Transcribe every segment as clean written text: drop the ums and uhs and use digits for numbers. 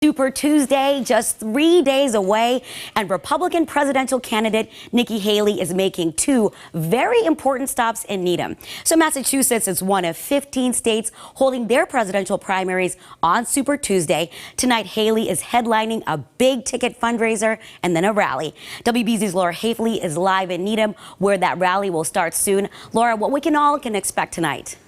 Super Tuesday, just 3 days away, and Republican presidential candidate Nikki Haley is making two very important stops in Needham. So Massachusetts is one of 15 states holding their presidential primaries on Super Tuesday. Tonight, Haley is headlining a big ticket fundraiser and then a rally. WBZ's Laura Haley is live in Needham, where that rally will start soon. Laura, what we can expect tonight?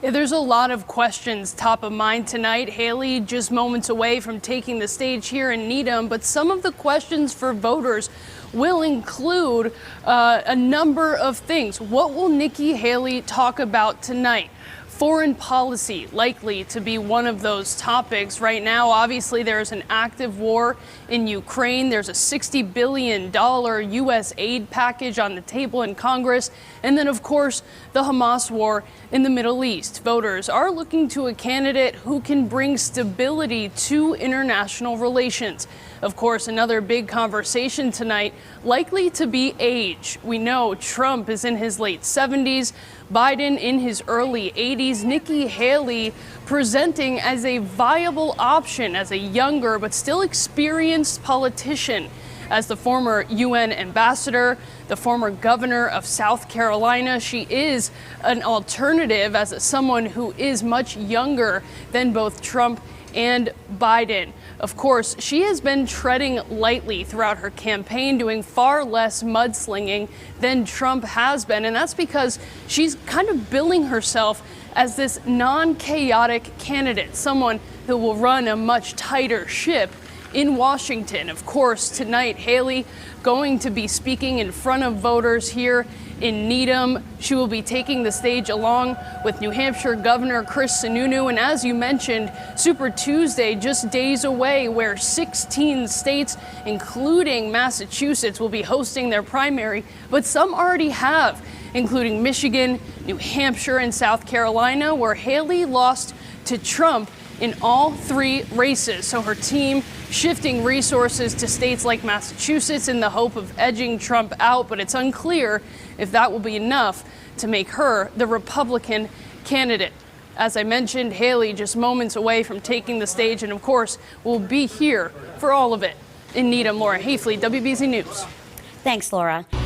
Yeah, there's a lot of questions top of mind tonight. Haley just moments away from taking the stage here in Needham, but some of the questions for voters will include a number of things. What will Nikki Haley talk about tonight? Foreign policy likely to be one of those topics. Right now, obviously, there's an active war in Ukraine. There's a $60 billion U.S. aid package on the table in Congress. And then, of course, the Hamas war in the Middle East. Voters are looking to a candidate who can bring stability to international relations. Of course, another big conversation tonight likely to be age. We know Trump is in his late 70s, Biden in his early 80s, Nikki Haley presenting as a viable option as a younger but still experienced politician. As the former UN ambassador, the former governor of South Carolina, she is an alternative as someone who is much younger than both Trump and Biden. Of course, she has been treading lightly throughout her campaign, doing far less mudslinging than Trump has been. And that's because she's kind of billing herself as this non-chaotic candidate, someone who will run a much tighter ship in Washington. Of course, tonight, Haley going to be speaking in front of voters here in Needham. She will be taking the stage along with New Hampshire Governor Chris Sununu. And as you mentioned, Super Tuesday just days away, where 16 states, including Massachusetts, will be hosting their primary, but some already have, including Michigan, New Hampshire, and South Carolina, where Haley lost to Trump in all three races. So her team shifting resources to states like Massachusetts in the hope of edging Trump out, but it's unclear if that will be enough to make her the Republican candidate. As I mentioned, Haley just moments away from taking the stage, and of course, will be here for all of it. In Needham, Laura Haley, WBZ News. Thanks, Laura.